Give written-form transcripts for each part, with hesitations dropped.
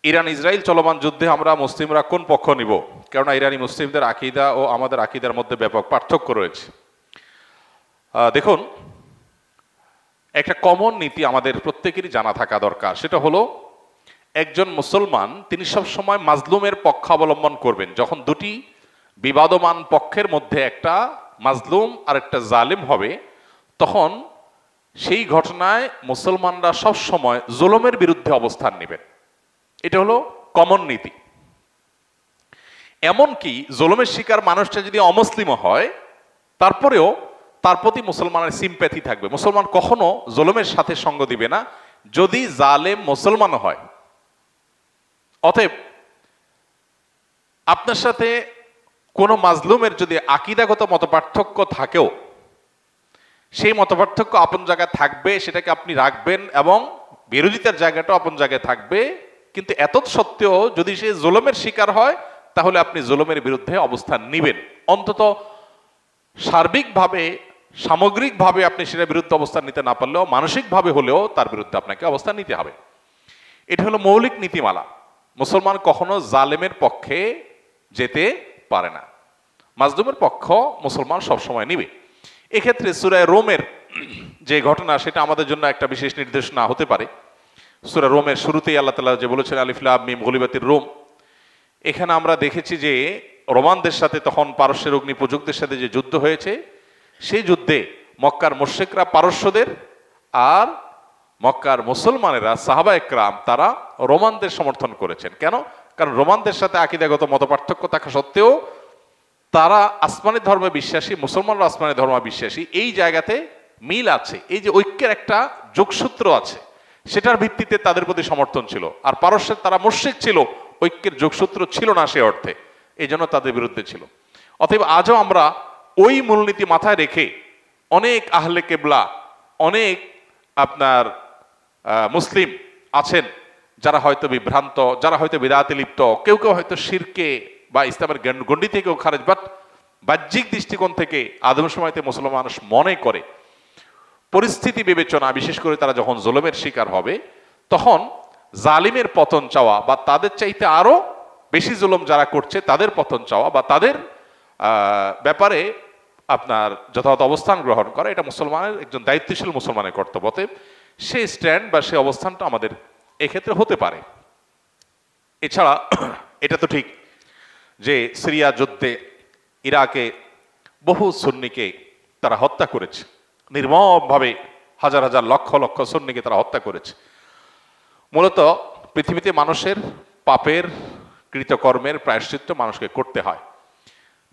Iran Israel চলমান যুদ্ধে আমরা মুসলিমরা কোন পক্ষ নিব? কেননা ইরানি মুসলিমদের আকীদা ও আমাদের আকীদার মধ্যে ব্যাপক পার্থক্য রয়েছে। দেখুন, একটা কমন নীতি আমাদের প্রত্যেকেরই জানা থাকা দরকার। সেটা হলো, একজন মুসলমান তিনি সবসময় মাজলুমের পক্ষ অবলম্বন করবেন। যখন দুটি বিবাদমান পক্ষের মধ্যে একটা মাজলুম আর একটা জালিম হবে, তখন সেই ঘটনায় মুসলমানরা সবসময় জুলুমের বিরুদ্ধে অবস্থান নেবেন। এটা হলো কমন নীতি। এমনকি জুলুমের শিকার মানুষটা যদি অমুসলিমও হয়, তারপরেও তার প্রতি মুসলমানের সিম্প্যাথি থাকবে। মুসলমান কখনো জুলুমের সাথে সঙ্গ দিবে না যদি জালেম মুসলমানও হয়। অতএব আপনার সাথে কোনো মাজলুমের যদি আকীদাগত মতপার্থক্য থাকেও, সেই মতপার্থক্য আপন জায়গায় থাকবে, সেটাকে আপনি রাখবেন, এবং বিরোধিতার জায়গাটাও আপন জায়গায় থাকবে। কিন্তু এত সত্ত্বেও যদি সে জুলুমের শিকার হয়, তাহলে আপনি জুলুমের বিরুদ্ধে অবস্থান নেবেন। অন্তত সার্বিকভাবে, সামগ্রিকভাবে আপনি সেটার বিরুদ্ধে অবস্থান নিতে না পারলেও মানসিকভাবে হলেও তার বিরুদ্ধে আপনাকে অবস্থান নিতে হবে। এটা হলো মৌলিক নীতিমালা। মুসলমান কখনো জালেমের পক্ষে যেতে পারে না, মাজলুমের পক্ষ মুসলমান সবসময় নিবে। এক্ষেত্রে সূরা রোমের যে ঘটনা, সেটা আমাদের জন্য একটা বিশেষ নির্দেশনা হতে পারে। সূরা রোমের শুরুতেই আল্লাহ তাআলা যে বলেছেন, আলিফ লাম মিম গুলিবাতির রোম, এখানে আমরা দেখেছি যে রোমানদের সাথে, তখন পারস্যের অগ্নিপূজকদের সাথে যে যুদ্ধ হয়েছে, সেই যুদ্ধে মক্কার মুশরিকরা পারস্যদের, আর মক্কার মুসলমানেরা সাহাবা একরাম তারা রোমানদের সমর্থন করেছেন। কেন? কারণ রোমানদের সাথে আকীদাগত মতপার্থক্য থাকা সত্ত্বেও তারা আসমানি ধর্মে বিশ্বাসী, মুসলমানরা আসমানি ধর্মে বিশ্বাসী। এই জায়গাতে মিল আছে, এই যে ঐক্যের একটা যোগসূত্র আছে, সেটার ভিত্তিতে তাদের প্রতি সমর্থন ছিল। আর পারস্যের তারা মুশরিক ছিল, ঐক্যের যোগসূত্র ছিল না সে অর্থে, এই জন্য তাদের বিরুদ্ধে ছিল। অতএব আজও আমরা ওই মূলনীতি মাথায় রেখে অনেক আহলে কেবলা, অনেক আপনার মুসলিম আছেন যারা হয়তো বিভ্রান্ত, যারা হয়তো বিদআতে লিপ্ত, কেউ কেউ হয়তো শিরকে বা ইসলামের গণ্ডি থেকেও খারেজ, বাট বাহ্যিক দৃষ্টিকোণ থেকে আদম সময়তে মুসলমান মানুষ মনে করে পরিস্থিতি বিবেচনা, বিশেষ করে তারা যখন জুলুমের শিকার হবে, তখন জালিমের পতন চাওয়া বা তাদের চাইতে আরো বেশি জুলুম যারা করছে তাদের পতন চাওয়া বা তাদের ব্যাপারে আপনার যথাযথ অবস্থান গ্রহণ করা, এটা মুসলমানের, একজন দায়িত্বশীল মুসলমানের কর্তব্য। সে স্ট্যান্ড বা সে অবস্থানটা আমাদের এক্ষেত্রে হতে পারে। এছাড়া এটা তো ঠিক যে সিরিয়া যুদ্ধে ইরাকে বহু সুন্নিকে তারা হত্যা করেছে, নির্মমভাবে হাজার হাজার লক্ষ লক্ষ সুন্নিকে তারা হত্যা করেছে। মূলত পৃথিবীতে মানুষের পাপের কৃতকর্মের প্রায়শ্চিত্ত মানুষকে করতে হয়।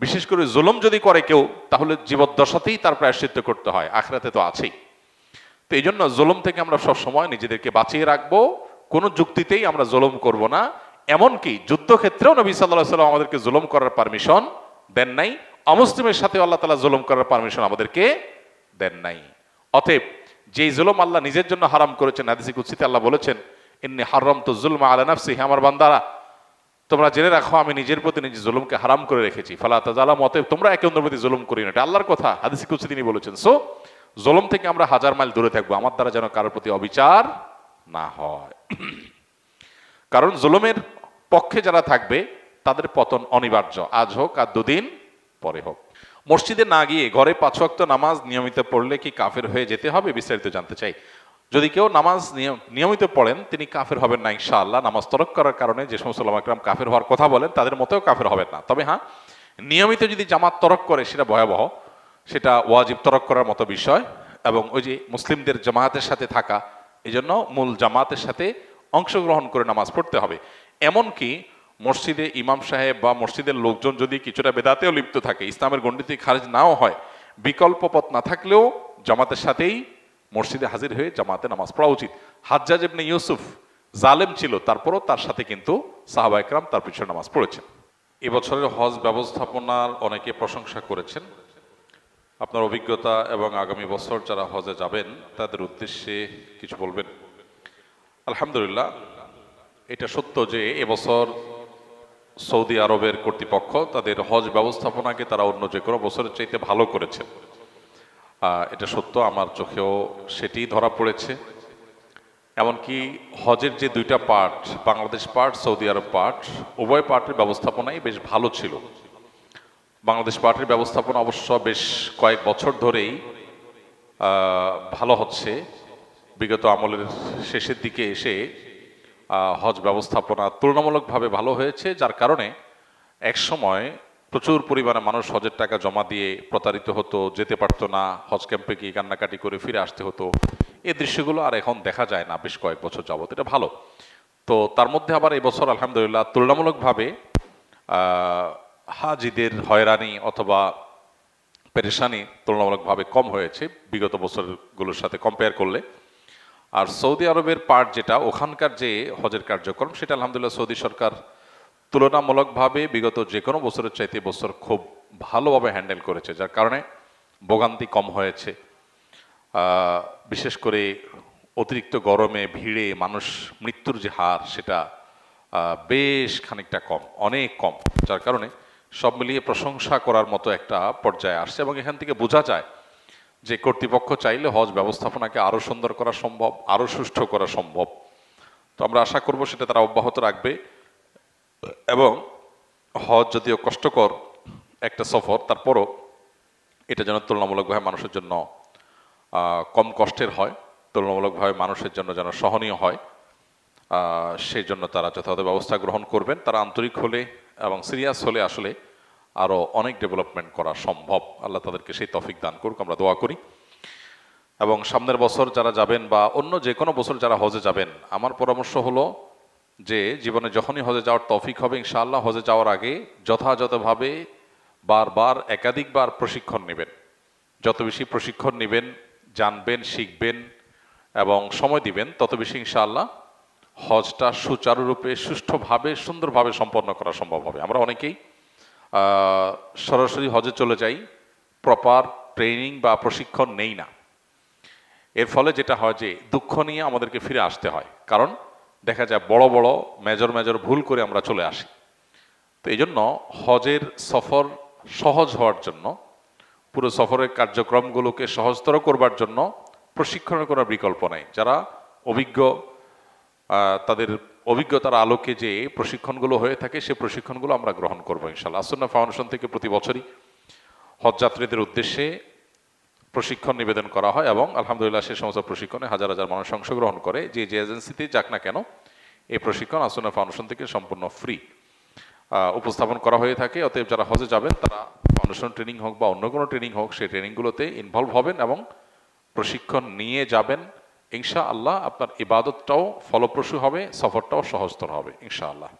বিশেষ করে জুলুম যদি করে কেউ, তাহলে জীবদ্দশাতেই তার প্রায়শ্চিত্ত করতে হয়, আখিরাতে তো আছেই। তো এই জন্য জুলুম থেকে আমরা সবসময় নিজেদেরকে বাঁচিয়ে রাখবো, কোনো যুক্তিতেই আমরা জুলুম করব না। এমনকি যুদ্ধক্ষেত্রেও নবী সাল্লাল্লাহু আলাইহি ওয়াসাল্লাম আমাদেরকে জুলুম করার পারমিশন দেন নাই, অমুসলিমের সাথে আল্লাহ তাআলা জুলুম করার পারমিশন আমাদেরকে দেন নাই। অতএব যেই জুলুম আল্লাহ নিজের জন্য হারাম করেছেন, হাদিসে কুদসিতে আল্লাহ বলেছেন, ইন্নী হারামতু যুলমা আলা নাফসি, হে আমার বান্দারা তোমরা জেনে রাখো আমি নিজের প্রতি নিজে জুলুমকে হারাম করে রেখেছি, ফালা তাযালামু, অতএব তোমরা একে অন্যের প্রতি জুলুম করিও না। এটা আল্লাহর কথা, হাদিসে কুদসি তিনি বলেছেন। সো জুলুম থেকে আমরা হাজার মাইল দূরে থাকবো, আমার দ্বারা যেন কারোর প্রতি অবিচার না হয়। কারণ জুলুমের পক্ষে যারা থাকবে তাদের পতন অনিবার্য, আজ হোক আর দুদিন পরে হোক। মসজিদে না গিয়ে ঘরে 5 ওয়াক্ত নামাজ নিয়মিত পড়লে কি কাফের হয়ে যেতে হবে? বিস্তারিত জানতে চাই। যদি কেউ নামাজ নিয়মিত পড়েন, তিনি কাফের হবেন না ইনশাআল্লাহ। নামাজ তরক করার কারণে যে সমস্ত উলামা ইকরাম কাফের হওয়ার কথা বলেন, তাদের মতেও কাফের হবেন না। তবে হ্যাঁ, নিয়মিত যদি জামাত তরক করে সেটা ভয়াবহ, সেটা ওয়াজিব তরক করার মতো বিষয়। এবং ওই যে মুসলিমদের জামাতের সাথে থাকা, এই জন্য মূল জামাতের সাথে অংশগ্রহণ করে নামাজ পড়তে হবে। এমনকি মসজিদে ইমাম সাহেব বা মসজিদের লোকজন যদি কিছুটা বেদাতেও লিপ্ত থাকে, ইসলামের গণ্ডিতে খারিজ নাও হয়, বিকল্প পথ না থাকলেও জামাতের সাথেই মসজিদে হাজির হয়ে জামাতে নামাজ পড়া উচিত। হাজ্জাজ ইবনে ইউসুফ জালেম ছিল, তারপরও তার সাথে কিন্তু সাহাবা একরাম তার পিছনে নামাজ পড়েছেন। এবছরের হজ ব্যবস্থাপনার অনেকে প্রশংসা করেছেন। আপনার অভিজ্ঞতা এবং আগামী বছর যারা হজে যাবেন তাদের উদ্দেশ্যে কিছু বলবেন। আলহামদুলিল্লাহ, এটা সত্য যে এবছর সৌদি আরবের কর্তৃপক্ষ তাদের হজ ব্যবস্থাপনাকে তারা অন্য যে কোনো বছরের চাইতে ভালো করেছে। এটা সত্য, আমার চোখেও সেটি ধরা পড়েছে। এমনকি হজের যে দুইটা পার্ট, বাংলাদেশ পার্ট, সৌদি আরব পার্ট, উভয় পার্টের ব্যবস্থাপনাই বেশ ভালো ছিল। বাংলাদেশ পার্টির ব্যবস্থাপনা অবশ্য বেশ কয়েক বছর ধরেই ভালো হচ্ছে। বিগত আমলের শেষের দিকে এসে হজ ব্যবস্থাপনা তুলনামূলকভাবে ভালো হয়েছে, যার কারণে একসময় প্রচুর পরিমাণে মানুষ হজের টাকা জমা দিয়ে প্রতারিত হতো, যেতে পারতো না, হজ ক্যাম্পে গিয়ে কান্নাকাটি করে ফিরে আসতে হতো। এই দৃশ্যগুলো আর এখন দেখা যায় না বেশ কয়েক বছর যাবত। এটা ভালো। তো তার মধ্যে আবার এই বছর আলহামদুলিল্লাহ তুলনামূলকভাবে হাজিদের হয়রানি অথবা পেরেশানি তুলনামূলকভাবে কম হয়েছে বিগত বছরগুলোর সাথে কম্পেয়ার করলে। আর সৌদি আরবের পার্ট যেটা, ওখানকার যে হজের কার্যক্রম, সেটা আলহামদুলিল্লাহ সৌদি সরকার তুলনামূলকভাবে বিগত যে কোনো বছরের চাইতে বছর খুব ভালোভাবে হ্যান্ডেল করেছে, যার কারণে ভোগান্তি কম হয়েছে। বিশেষ করে অতিরিক্ত গরমে ভিড়ে মানুষ মৃত্যুর যে হার, সেটা বেশ খানিকটা কম, অনেক কম, যার কারণে সব মিলিয়ে প্রশংসা করার মতো একটা পর্যায়ে আসছে। এবং এখান থেকে বোঝা যায় যে কর্তৃপক্ষ চাইলে হজ ব্যবস্থাপনাকে আরও সুন্দর করা সম্ভব, আরও সুষ্ঠু করা সম্ভব। তো আমরা আশা করব সেটা তারা অব্যাহত রাখবে। এবং হজ যদিও কষ্টকর একটা সফর, তারপরও এটা যেন তুলনামূলকভাবে মানুষের জন্য কম কষ্টের হয়, তুলনামূলকভাবে মানুষের জন্য যেন সহনীয় হয়, সেই জন্য তারা যথাযথ ব্যবস্থা গ্রহণ করবেন। তারা আন্তরিক হলে এবং সিরিয়াস হলে আসলে আরও অনেক ডেভেলপমেন্ট করা সম্ভব। আল্লাহ তাদেরকে সেই তৌফিক দান করুক, আমরা দোয়া করি। এবং সামনের বছর যারা যাবেন বা অন্য যে কোনো বছর যারা হজে যাবেন, আমার পরামর্শ হলো যে জীবনে যখনই হজে যাওয়ার তৌফিক হবে ইনশাআল্লাহ, হজে যাওয়ার আগে যথাযথভাবে বারবার একাধিকবার প্রশিক্ষণ নেবেন। যত বেশি প্রশিক্ষণ নেবেন, জানবেন, শিখবেন এবং সময় দিবেন, তত বেশি ইনশাআল্লাহ হজটা সুচারুরূপে, সুষ্ঠুভাবে, সুন্দরভাবে সম্পন্ন করা সম্ভব হবে। আমরা অনেকেই সরাসরি হজে চলে যাই, প্রপার ট্রেনিং বা প্রশিক্ষণ নেই না। এর ফলে যেটা হয় যে দুঃখ নিয়ে আমাদেরকে ফিরে আসতে হয়, কারণ দেখা যায় বড় বড় মেজর মেজর ভুল করে আমরা চলে আসি। তো এই জন্য হজের সফর সহজ হওয়ার জন্য, পুরো সফরের কার্যক্রমগুলোকে সহজতর করবার জন্য প্রশিক্ষণের কোনো বিকল্প নাই। যারা অভিজ্ঞ, তাদের অভিজ্ঞতার আলোকে যে প্রশিক্ষণগুলো হয়ে থাকে, সেই প্রশিক্ষণগুলো আমরা গ্রহণ করবো ইনশাআল্লাহ। আসুন্নাহ ফাউন্ডেশন থেকে প্রতি বছরই হজযাত্রীদের উদ্দেশ্যে প্রশিক্ষণ নিবেদন করা হয় এবং আলহামদুলিল্লাহ সে সমস্ত প্রশিক্ষণে হাজার হাজার মানুষ অংশগ্রহণ করে। যে এজেন্সিতে যাক না কেন, এই প্রশিক্ষণ আসুন্নাহ ফাউন্ডেশন থেকে সম্পূর্ণ ফ্রি উপস্থাপন করা হয়ে থাকে। অতএব যারা হজে যাবেন তারা ফাউন্ডেশন ট্রেনিং হোক বা অন্য কোনো ট্রেনিং হোক, সেই ট্রেনিংগুলোতে ইনভলভ হবেন এবং প্রশিক্ষণ নিয়ে যাবেন। ইনশাআল্লাহ আপনার ইবাদতটাও ফলপ্রসূ হবে, সফরটাও সহজতর হবে ইনশাআল্লাহ।